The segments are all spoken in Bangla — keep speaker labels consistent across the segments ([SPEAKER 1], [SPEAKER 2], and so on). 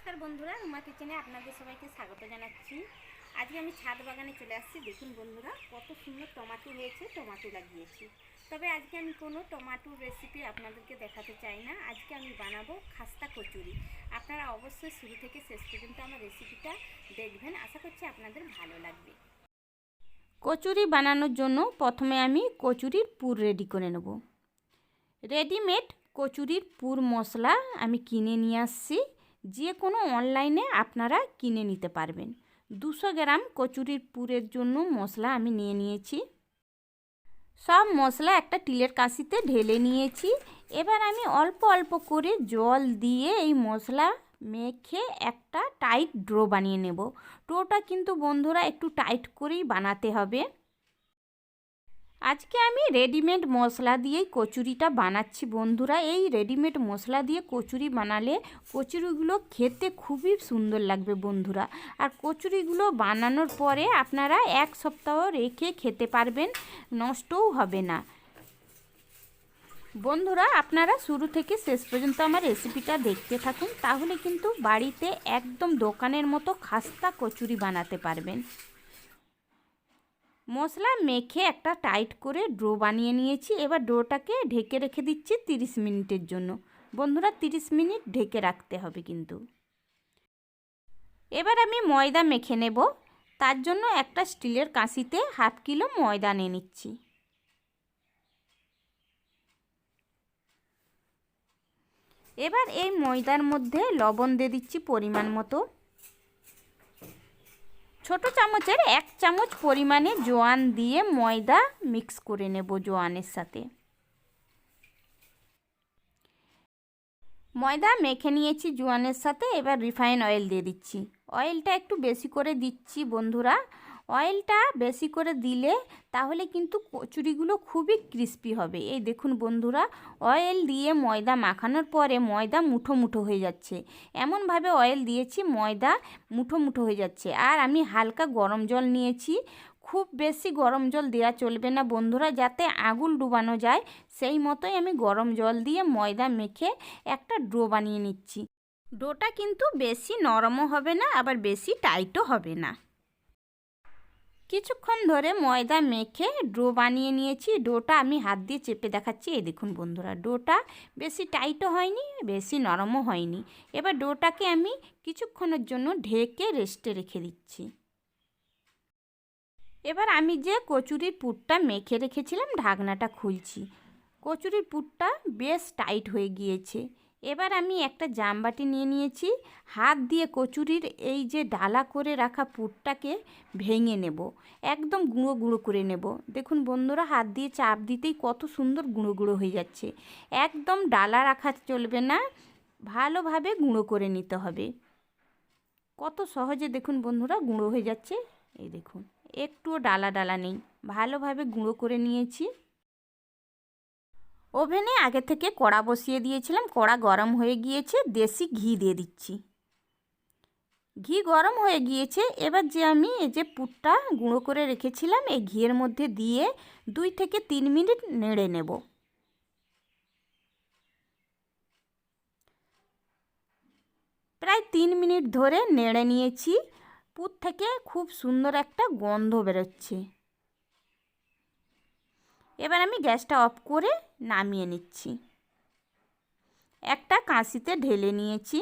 [SPEAKER 1] নমস্কার বন্ধুরা, রুমা কিচেনে আপনাদের সবাইকে স্বাগত জানাচ্ছি। আজকে আমি ছাদ বাগানে চলে আসছি। দেখুন বন্ধুরা, কত সুন্দর টমাটো হয়েছে, টমাটো লাগিয়েছি। তবে আজকে আমি কোনো টমাটোর রেসিপি আপনাদেরকে দেখাতে চাই না। আজকে আমি বানাবো খাস্তা কচুরি। আপনারা অবশ্যই শুরু থেকে শেষ পর্যন্ত আমার রেসিপিটা দেখবেন। আশা করছি আপনাদের ভালো লাগবে। কচুরি বানানোর জন্য প্রথমে আমি কচুরির পুর রেডি করে নেব। রেডিমেড কচুরির পুর মশলা আমি কিনে নিয়ে আসছি। যে কোনো অনলাইনে আপনারা কিনে নিতে পারবেন। 200 গ্রাম কচুরির পুরের জন্য মশলা আমি নিয়ে নিয়েছি। সব মশলা একটা টিলের কাশিতে ঢেলে নিয়েছি। এবার আমি অল্প অল্প করে জল দিয়ে এই মশলা মেখে একটা টাইট ডো বানিয়ে নেব। ডোটা কিন্তু বন্ধুরা একটু টাইট করেই বানাতে হবে। আজকে আমি রেডিমেড মশলা দিয়েই কচুরিটা বানাচ্ছি বন্ধুরা। এই রেডিমেড মশলা দিয়ে কচুরি বানালে কচুরিগুলো খেতে খুবই সুন্দর লাগবে বন্ধুরা। আর কচুরিগুলো বানানোর পরে আপনারা 1 সপ্তাহ রেখে খেতে পারবেন, নষ্টও হবে না। বন্ধুরা, আপনারা শুরু থেকে শেষ পর্যন্ত আমার রেসিপিটা দেখতে থাকুন, তাহলে কিন্তু বাড়িতে একদম দোকানের মতো খাস্তা কচুরি বানাতে পারবেন। মশলা মেখে একটা টাইট করে ডো বানিয়ে নিয়েছি। এবার ডোটাকে ঢেকে রেখে দিচ্ছি 30 মিনিটের জন্য। বন্ধুরা, 30 মিনিট ঢেকে রাখতে হবে কিন্তু। এবার আমি ময়দা মেখে নেব। তার জন্য একটা স্টিলের কাঁচিতে 1/2 কিলো ময়দা নিয়ে নিচ্ছি। এবার এই ময়দার মধ্যে লবণ দিয়ে দিচ্ছি পরিমাণ মতো। ছোট চামচের 1 চামচ পরিমাণে জোয়ান দিয়ে ময়দা মিক্স করে নেব জোয়ানের সাথে। ময়দা মেখে নিয়েছি জোয়ানের সাথে। এবার রিফাইন অয়েল দিয়ে দিচ্ছি। অয়েলটা একটু বেশি করে দিচ্ছি বন্ধুরা। অয়েলটা বেশি করে দিলে তাহলে কিন্তু কচুরিগুলো খুবই ক্রিস্পি হবে। এই দেখুন বন্ধুরা, অয়েল দিয়ে ময়দা মাখানোর পরে ময়দা মুঠো মুঠো হয়ে যাচ্ছে। এমনভাবে অয়েল দিয়েছি ময়দা মুঠো মুঠো হয়ে যাচ্ছে। আর আমি হালকা গরম জল নিয়েছি। খুব বেশি গরম জল দেওয়া চলবে না বন্ধুরা, যাতে আগুন ডুবানো যায় সেই মতোই আমি গরম জল দিয়ে ময়দা মেখে একটা ডো বানিয়ে নিচ্ছি। ডোটা কিন্তু বেশি নরমও হবে না, আবার বেশি টাইটও হবে না। কিছুক্ষণ ধরে ময়দা মেখে ডো বানিয়ে নিয়েছি। ডোটা আমি হাত দিয়ে চেপে দেখাচ্ছি। এই দেখুন বন্ধুরা, ডোটা বেশি টাইটও হয়নি, বেশি নরমও হয়নি। এবার ডোটাকে আমি কিছুক্ষণের জন্য ঢেকে রেস্টে রেখে দিচ্ছি। এবার আমি যে কচুরির পুরটা মেখে রেখেছিলাম ঢাকনাটা খুলছি। কচুরির পুরটা বেশ টাইট হয়ে গিয়েছে। এবার আমি একটা জামবাটি নিয়ে নিয়েছি। হাত দিয়ে কচুরির এই যে ডালা করে রাখা পুরটাকে ভেঙে নেব, একদম গুঁড়ো গুঁড়ো করে নেব। দেখুন বন্ধুরা, হাত দিয়ে চাপ দিতেই কত সুন্দর গুঁড়ো গুঁড়ো হয়ে যাচ্ছে। একদম ডালা রাখা চলবে না, ভালোভাবে গুঁড়ো করে নিতে হবে। কত সহজে দেখুন বন্ধুরা গুঁড়ো হয়ে যাচ্ছে। এই দেখুন, একটুও ডালা ডালা নেই, ভালোভাবে গুঁড়ো করে নিয়েছি। ওভেনে আগে থেকে কড়া বসিয়ে দিয়েছিলাম। কড়া গরম হয়ে গিয়েছে, দেশি ঘি দিয়ে দিচ্ছি। ঘি গরম হয়ে গিয়েছে। এবার যে আমি এই যে পুরটা গুঁড়ো করে রেখেছিলাম এই ঘিয়ের মধ্যে দিয়ে 2 থেকে 3 মিনিট নেড়ে নেব। প্রায় 3 মিনিট ধরে নেড়ে নিয়েছি। পুর থেকে খুব সুন্দর একটা গন্ধ বেরোচ্ছে। এবার আমি গ্যাসটা অফ করে নামিয়ে নিচ্ছি। একটা কাঁচিতে ঢেলে নিয়েছি।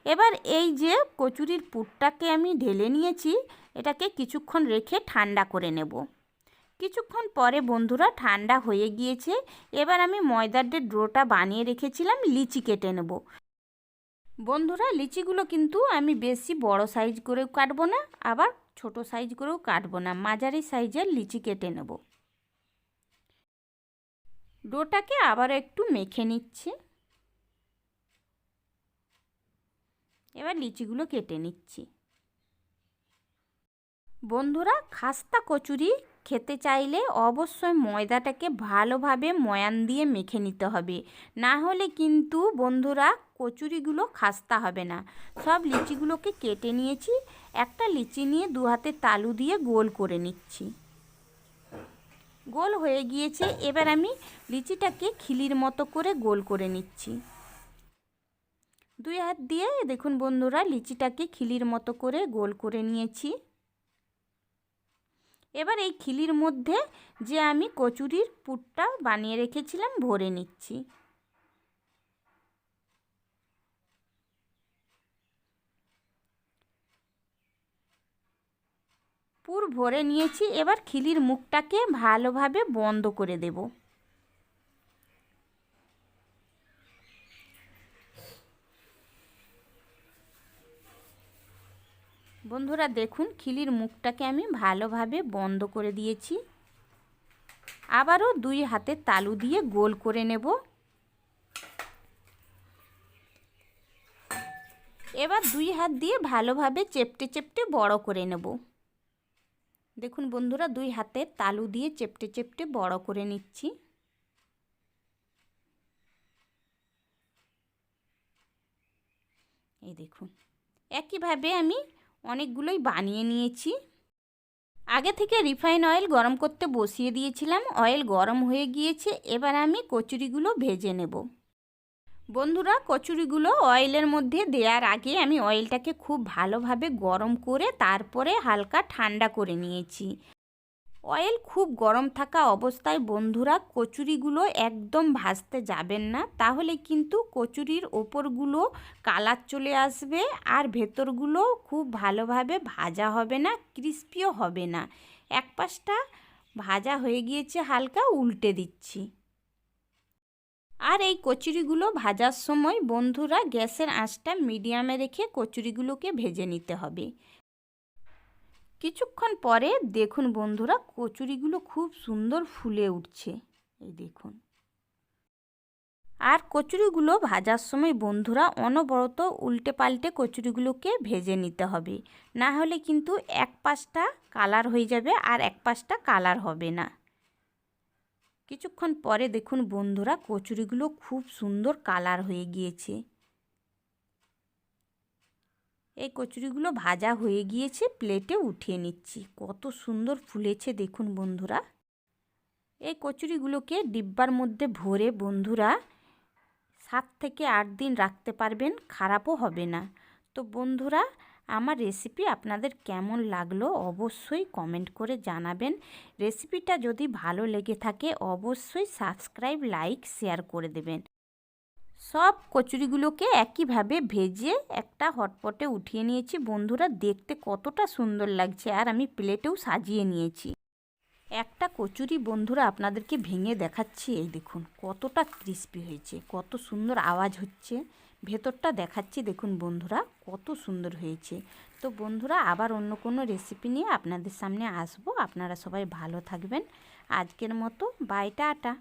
[SPEAKER 1] এবার এই যে কচুরির পুরটাকে আমি ঢেলে নিয়েছি, এটাকে কিছুক্ষণ রেখে ঠান্ডা করে নেব। কিছুক্ষণ পরে বন্ধুরা ঠান্ডা হয়ে গিয়েছে। এবার আমি ময়দার যে ডোটা বানিয়ে রেখেছিলাম লিচি কেটে নেব। বন্ধুরা, লিচিগুলো কিন্তু আমি বেশি বড় সাইজ করেও কাটবো না, আবার ছোট সাইজ করেও কাটবো না, মাঝারি সাইজের লিচি কেটে নেব। ডোটাকে আবারও একটু মেখে নিচ্ছি। এবার লিচিগুলো কেটে নিচ্ছি। বন্ধুরা, খাস্তা কচুরি খেতে চাইলে অবশ্যই ময়দাটাকে ভালোভাবে ময়ান দিয়ে মেখে নিতে হবে, না হলে কিন্তু বন্ধুরা কচুরিগুলো খাস্তা হবে না। সব লিচিগুলোকে কেটে নিয়েছি। একটা লিচি নিয়ে 2 হাতে তালু দিয়ে গোল করে নিচ্ছি। গোল হয়ে গিয়েছে। এবার আমি লিচিটাকে খিলির মতো করে গোল করে নিচ্ছি। দুই হাত দিয়ে দেখুন বন্ধুরা লিচিটাকে খিলির মতো করে গোল করে নিয়েছি। এবার এই খিলির মধ্যে যে আমি কচুরির পুরটা বানিয়ে রেখেছিলাম ভরে নিচ্ছি। পুর ভরে নিয়েছি, এবার খিলির মুখটাকে ভালোভাবে বন্ধ করে দেব। বন্ধুরা দেখুন খিলির মুখটাকে আমি ভালোভাবে বন্ধ করে দিয়েছি। আবারও দুই হাতের তালু দিয়ে গোল করে নেব। এবার দুই হাত দিয়ে ভালোভাবে চেপটে চেপটে বড় করে নেব। দেখুন বন্ধুরা দুই হাতের তালু দিয়ে চেপটে চেপটে বড় করে নিচ্ছি। এই দেখুন একইভাবে আমি অনেকগুলোই বানিয়ে নিয়েছি। আগে থেকে রিফাইন অয়েল গরম করতে বসিয়ে দিয়েছিলাম, অয়েল গরম হয়ে গিয়েছে। এবার আমি কচুরিগুলো ভেজে নেব। বন্ধুরা কচুরিগুলো অয়েলের মধ্যে দেওয়ার আগে আমি অয়েলটাকে খুব ভালোভাবে গরম করে তারপরে হালকা ঠান্ডা করে নিয়েছি। অয়েল খুব গরম থাকা অবস্থায় বন্ধুরা কচুরিগুলো একদম ভাজতে যাবেন না, তাহলে কিন্তু কচুরির ওপরগুলো কালার চলে আসবে আর ভেতরগুলো খুব ভালোভাবে ভাজা হবে না, ক্রিস্পিও হবে না। এক পাশটা ভাজা হয়ে গিয়েছে, হালকা উল্টে দিচ্ছি। আর এই কচুরিগুলো ভাজার সময় বন্ধুরা গ্যাসের আঁচটা মিডিয়ামে রেখে কচুরিগুলোকে ভেজে নিতে হবে। কিছুক্ষণ পরে দেখুন বন্ধুরা কচুরিগুলো খুব সুন্দর ফুলে উঠছে, এই দেখুন। আর কচুরিগুলো ভাজার সময় বন্ধুরা অনবরত উল্টে পাল্টে কচুরিগুলোকে ভেজে নিতে হবে, না হলে কিন্তু এক পাশটা কালার হয়ে যাবে আর এক পাশটা কালার হবে না। কিছুক্ষণ পরে দেখুন বন্ধুরা কচুরিগুলো খুব সুন্দর কালার হয়ে গিয়েছে। এই কচুরিগুলো ভাজা হয়ে গিয়েছে, প্লেটে উঠিয়ে নিচ্ছি। কত সুন্দর ফুলেছে দেখুন বন্ধুরা। এই কচুরিগুলোকে ডিব্বার মধ্যে ভরে বন্ধুরা 7 থেকে 8 দিন রাখতে পারবেন, খারাপও হবে না। তো বন্ধুরা আমার রেসিপি আপনাদের কেমন লাগলো অবশ্যই কমেন্ট করে জানাবেন। রেসিপিটা যদি ভালো লেগে থাকে অবশ্যই সাবস্ক্রাইব, লাইক, শেয়ার করে দেবেন। সব কচুরিগুলোকে একইভাবে ভেজে একটা হটপটে উঠিয়ে নিয়েছি। বন্ধুরা দেখতে কতটা সুন্দর লাগছে, আর আমি প্লেটেও সাজিয়ে নিয়েছি। একটা কচুরি বন্ধুরা আপনাদেরকে ভেঙে দেখাচ্ছি, এই দেখুন কতটা ক্রিস্পি হয়েছে, কত সুন্দর আওয়াজ হচ্ছে। ভেতরটা দেখাচ্ছি দেখুন বন্ধুরা কত সুন্দর হয়েছে। তো বন্ধুরা আবার অন্য কোনো রেসিপি নিয়ে আপনাদের সামনে আসবো। আপনারা সবাই ভালো থাকবেন। আজকের মতো বাই, টাটা।